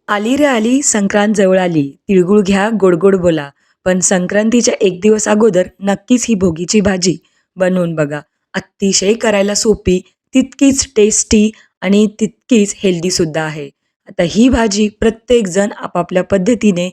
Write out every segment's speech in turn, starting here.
आली रे आली संक्रांत जवळ आली, तिळगुळ घ्या गोड गोड बोला. पण संक्रांतीच्या एक दिवस अगोदर नक्कीच ही भोगीची भाजी बनवून बघा. अतिशय करायला सोपी, तितकीच टेस्टी आणि तितकीच हेल्दीसुद्धा आहे. आता ही भाजी प्रत्येकजण आपापल्या पद्धतीने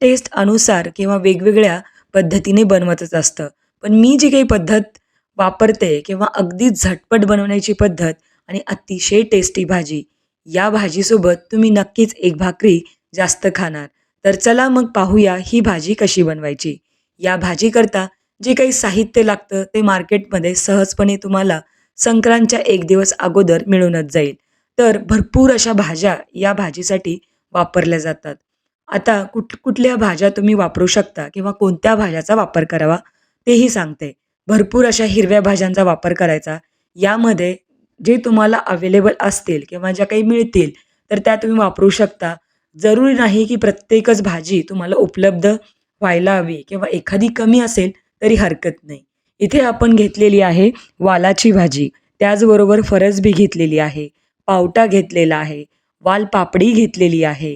टेस्ट अनुसार किंवा वेगवेगळ्या पद्धतीने बनवतच असतं. पण मी जी काही पद्धत वापरते किंवा अगदीच झटपट बनवण्याची पद्धत आणि अतिशय टेस्टी भाजी, या भाजीसोबत तुम्ही नक्कीच एक भाकरी जास्त खाणार. तर चला मग पाहूया ही भाजी कशी बनवायची. या भाजीकरता जे काही साहित्य लागतं ते मार्केटमध्ये सहजपणे तुम्हाला संक्रांतच्या एक दिवस अगोदर मिळूनच जाईल. तर भरपूर अशा भाज्या या भाजीसाठी वापरल्या जातात. आता कुठल्या भाज्या तुम्ही वापरू शकता किंवा कोणत्या भाज्याचा वापर करावा तेही सांगते. भरपूर अशा हिरव्या भाज्यांचा वापर करायचा. यामध्ये जे तुम्हाला अवेलेबल असतील किंवा ज्या काही मिळतील, तर त्या तुम्ही वापरू शकता. जरुरी नाही की प्रत्येकच भाजी तुम्हाला उपलब्ध व्हायला हवी किंवा एखादी कमी असेल तरी हरकत नाही. इथे आपण घेतलेली आहे वालाची भाजी, त्याचबरोबर फरसबी घेतलेली आहे, पावटा घेतलेला आहे, वालपापडी घेतलेली आहे.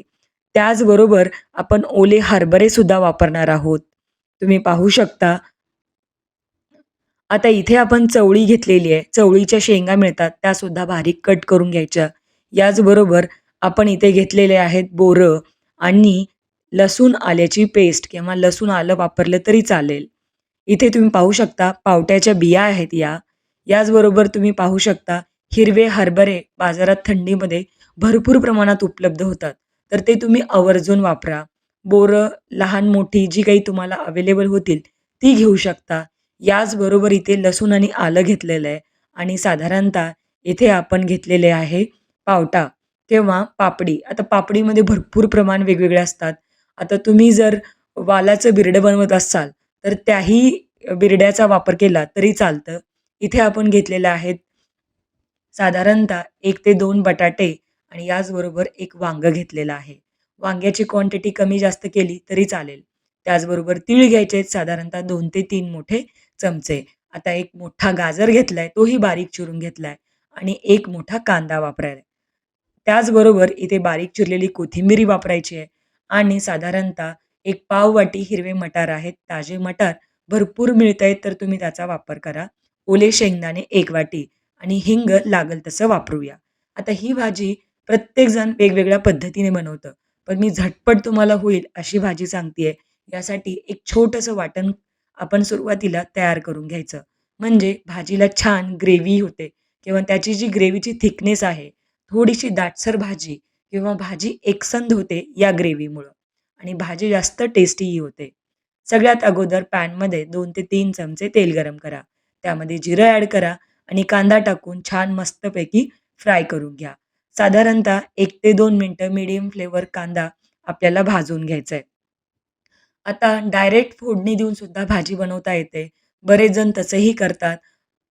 त्याचबरोबर आपण ओले हरभरेसुद्धा वापरणार आहोत. तुम्ही पाहू शकता. आता इथे आपण चवळी घेतलेली आहे. चवळीच्या शेंगा मिळतात, त्यासुद्धा बारीक कट करून घ्यायच्या. याचबरोबर आपण इथे घेतलेले आहेत बोरं आणि लसूण आल्याची पेस्ट किंवा लसूण आलं वापरलं तरी चालेल. इथे तुम्ही पाहू शकता पावट्याच्या बिया आहेत या. याचबरोबर तुम्ही पाहू शकता हिरवे हरभरे बाजारात थंडीमध्ये भरपूर प्रमाणात उपलब्ध होतात. तर ते तुम्ही आवर्जून वापरा. बोरं लहान मोठी जी काही तुम्हाला अवेलेबल होतील ती घेऊ शकता. याचबरोबर इथे लसूण आणि आलं घेतलेलं आहे आणि साधारणतः इथे आपण घेतलेले आहे पावटा किंवा पापडी. आता पापडीमध्ये भरपूर प्रमाण वेगवेगळे असतात. आता तुम्ही जर वालाचं बिरडं बनवत असाल, तर त्याही बिरड्याचा वापर केला तरी चालतं. इथे आपण घेतलेलं आहेत साधारणतः 1 ते 2 बटाटे आणि याचबरोबर 1 वांगं घेतलेलं आहे. वांग्याची क्वांटिटी कमी जास्त केली तरी चालेल. त्याचबरोबर तीळ घ्यायचे आहेत साधारणतः 2 ते 3 मोठे चमचे. आता एक मोठा गाजर घेतलाय, तोही बारीक चिरून घेतलाय आणि 1 मोठा कांदा वापरायला आहे. त्याचबरोबर इथे बारीक चिरलेली कोथिंबीर वापरायची आहे आणि साधारणतः एक पाव वाटी हिरवे मटार आहेत. ताजे मटार भरपूर मिळतायत तर तुम्ही त्याचा वापर करा. ओले शेंगदाणे 1 वाटी आणि हिंग लागेल तसं वापरूया. आता ही भाजी प्रत्येकजण वेगवेगळ्या पद्धतीने बनवतं. पण मी झटपट तुम्हाला होईल अशी भाजी सांगतेय. यासाठी एक छोटंसं वाटण आपण सुरुवातीला तयार करून घ्यायचं. म्हणजे भाजीला छान ग्रेव्ही होते किंवा त्याची जी ग्रेव्हीची थिकनेस आहे, थोडीशी दाटसर भाजी किंवा भाजी एकसंध होते या ग्रेव्हीमुळं आणि भाजी जास्त टेस्टीही होते. सगळ्यात अगोदर पॅनमध्ये 2 ते 3 चमचे तेल गरम करा. त्यामध्ये जिरं ॲड करा आणि कांदा टाकून छान मस्तपैकी फ्राय करून घ्या. साधारणतः 1 ते 2 मिनिटं मीडियम फ्लेवर कांदा आपल्याला भाजून घ्यायचा आहे. आता डायरेक्ट फोडणी देऊन सुद्धा भाजी बनवता येते. बरेच जण तसंही करतात.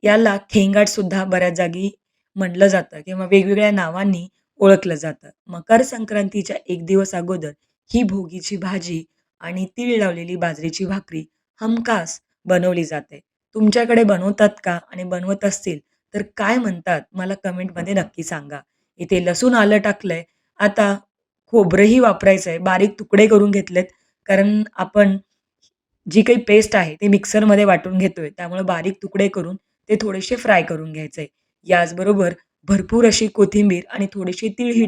याला खेंगाटसुद्धा बऱ्याच जागी म्हटलं जातं किंवा वेगवेगळ्या नावांनी ओळखलं जातं. मकर संक्रांतीच्या 1 दिवस अगोदर ही भोगीची भाजी आणि तीळ लावलेली बाजरीची भाकरी हमखास बनवली जाते. तुमच्याकडे बनवतात का? आणि बनवत असतील तर काय म्हणतात? मला कमेंटमध्ये नक्की सांगा. इथे लसूण आलं टाकलंय. आता खोबरंही वापरायचं आहे. बारीक तुकडे करून घेतलेत. कारण आपण जी काही पेस्ट आहे ते मिक्सरमध्ये वाटून घेतोय. त्यामुळे बारीक तुकडे करून ते थोडेसे फ्राय करून घ्यायचे. याचबरोबर भरपूर अशी कोथिंबीर आणि थोडेसे तीळही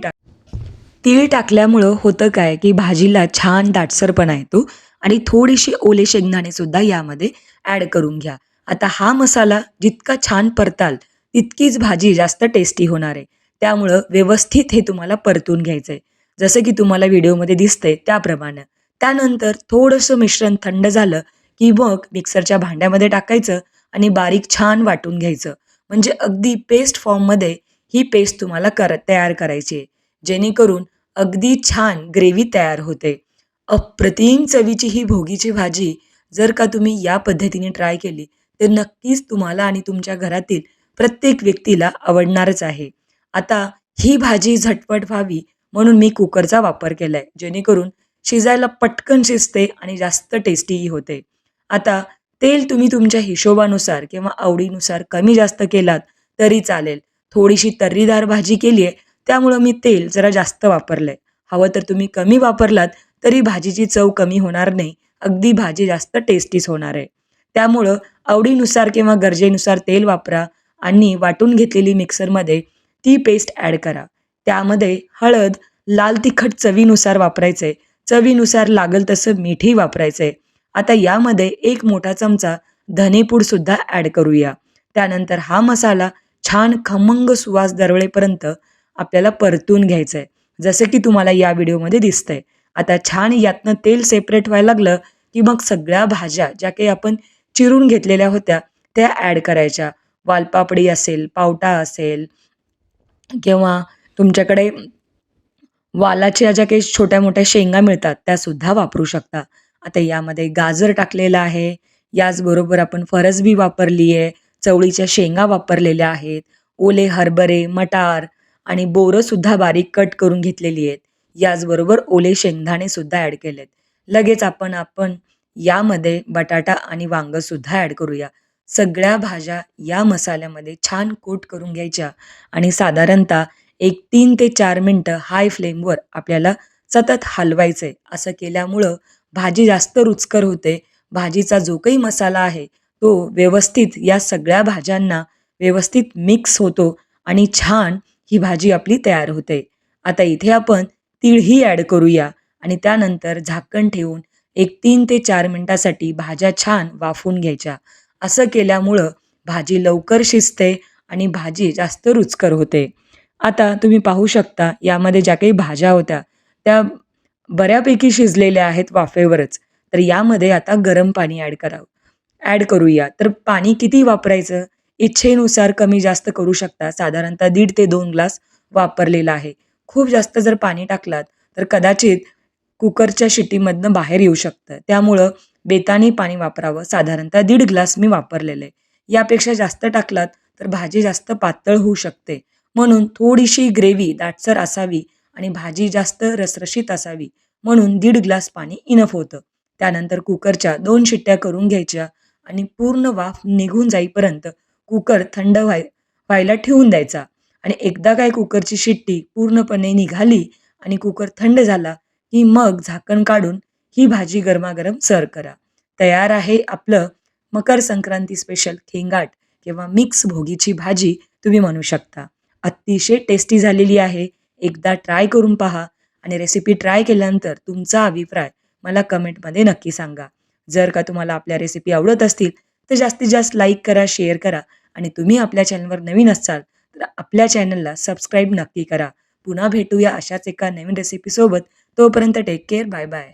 तीळ टाकल्यामुळं होतं काय, की भाजीला छान दाटसरपणा येतो आणि थोडेसे ओले शेंगदाणेसुद्धा यामध्ये ॲड करून घ्या. आता हा मसाला जितका छान परताल, तितकीच भाजी जास्त टेस्टी होणार आहे. त्यामुळं व्यवस्थित हे तुम्हाला परतून घ्यायचं आहे. जसं की तुम्हाला व्हिडिओमध्ये दिसतंय त्याप्रमाणे. त्यानंतर थोडंसं मिश्रण थंड झालं, की मग मिक्सरच्या भांड्यामध्ये टाकायचं आणि बारीक छान वाटून घ्यायचं. म्हणजे अगदी पेस्ट फॉर्ममध्ये ही पेस्ट तुम्हाला तयार करायची आहे. जेणेकरून अगदी छान ग्रेव्ही तयार होते. अप्रतिम चवीची ही भोगीची भाजी जर का तुम्ही या पद्धतीने ट्राय केली, तर नक्कीच तुम्हाला आणि तुमच्या घरातील प्रत्येक व्यक्तीला आवडणारच आहे. आता ही भाजी झटपट व्हावी म्हणून मी कुकरचा वापर केलाय. जेणेकरून शिजायला पटकन शिजते आणि जास्त टेस्टीही होते. आता तेल तुम्ही तुमच्या हिशोबानुसार किंवा आवडीनुसार कमी जास्त केलात तरी चालेल. थोडीशी तर्रीदार भाजी केली आहे, त्यामुळं मी तेल जरा जास्त वापरलंय. हवं तर तुम्ही कमी वापरलात तरी भाजीची चव कमी होणार नाही. अगदी भाजी जास्त टेस्टीच होणार आहे. त्यामुळं आवडीनुसार किंवा गरजेनुसार तेल वापरा आणि वाटून घेतलेली मिक्सरमध्ये ती पेस्ट ॲड करा. त्यामध्ये हळद, लाल तिखट चवीनुसार वापरायचे. चवीनुसार लागेल तसं मीठही वापरायचंय. आता यामध्ये 1 मोठा चमचा धनेपूडसुद्धा ॲड करूया. त्यानंतर हा मसाला छान खमंग सुवास दरवळेपर्यंत आपल्याला परतून घ्यायचा आहे. जसं की तुम्हाला या व्हिडिओमध्ये दिसतंय. आता छान यातनं तेल सेपरेट व्हायला लागलं, की मग सगळ्या भाज्या ज्या काही आपण चिरून घेतलेल्या होत्या, त्या ॲड करायच्या. वालपापडी असेल, पावटा असेल किंवा तुमच्याकडे वालाच्या ज्या काही छोट्या-मोठ्या शेंगा मिळतात, त्यासुद्धा वापरू शकता. आता यामध्ये गाजर टाकलेलं आहे. याचबरोबर आपण फरसबी वापरली आहे. चवळीच्या शेंगा वापरलेल्या आहेत. ओले हरभरे, मटार आणि बोरंसुद्धा बारीक कट करून घेतलेली आहेत. याचबरोबर ओले शेंगदाणेसुद्धा ॲड केलेत. लगेच आपण आपण यामध्ये बटाटा आणि वांगंसुद्धा ॲड करूया. सगळ्या भाज्या या मसाल्यामध्ये छान कोट करून घ्यायच्या आणि साधारणतः एक 3 ते 4 मिनिटं हाय फ्लेमवर आपल्याला सतत हलवायचं आहे. असं केल्यामुळं भाजी जास्त रुचकर होते. भाजीचा जो काही मसाला आहे, तो व्यवस्थित या सगळ्या भाज्यांना व्यवस्थित मिक्स होतो आणि छान ही भाजी आपली तयार होते. आता इथे आपण तीळही ॲड करूया आणि त्यानंतर झाकण ठेवून एक 3 ते 4 मिनिटासाठी भाज्या छान वाफवून घ्यायच्या. असं केल्यामुळं भाजी लवकर शिजते आणि भाजी जास्त रुचकर होते. आता तुम्ही पाहू शकता यामध्ये ज्या काही भाज्या होत्या, त्या बऱ्यापैकी शिजलेल्या आहेत वाफेवरच. तर यामध्ये आता गरम पाणी ॲड करूया. तर पाणी किती वापरायचं? इच्छेनुसार कमी जास्त करू शकता. साधारणतः 1.5 ते 2 ग्लास वापरलेला आहे. खूप जास्त जर पाणी टाकलात, तर कदाचित कुकरच्या शिट्टीमधनं बाहेर येऊ शकतं. त्यामुळं बेताने पाणी वापरावं. साधारणतः 1.5 ग्लास मी वापरलेलं आहे. यापेक्षा जास्त टाकलात, तर भाजी जास्त पातळ होऊ शकते. म्हणून थोडीशी ग्रेव्ही दाटसर असावी आणि भाजी जास्त रसरशीत असावी म्हणून 1.5 ग्लास पाणी इनफ होतं. त्यानंतर कुकरच्या 2 शिट्ट्या करून घ्यायच्या आणि पूर्ण वाफ निघून जाईपर्यंत कुकर थंड व्हायला ठेवून द्यायचा आणि एकदा काय कुकरची शिट्टी पूर्णपणे निघाली आणि कुकर थंड झाला, की मग झाकण काढून ही भाजी गरमागरम सर्व्ह करा. तयार आहे आपलं मकर संक्रांती स्पेशल खेंगाट किंवा मिक्स भोगीची भाजी तुम्ही म्हणू शकता. अतिशय टेस्टी झालेली आहे. एकदा ट्राय करून पहा आणि रेसिपी ट्राय केल्यानंतर तुमचा अभिप्राय मला कमेंटमध्ये नक्की सांगा. जर का तुम्हाला आपल्या रेसिपी आवडत असतील तर जास्तीत जास्त लाईक करा, शेअर करा आणि तुम्ही आपल्या चॅनलवर नवीन असाल तर आपल्या चॅनलला सबस्क्राईब नक्की करा. पुन्हा भेटूया अशाच एका नवीन रेसिपीसोबत. तोपर्यंत टेक केअर. Bye bye.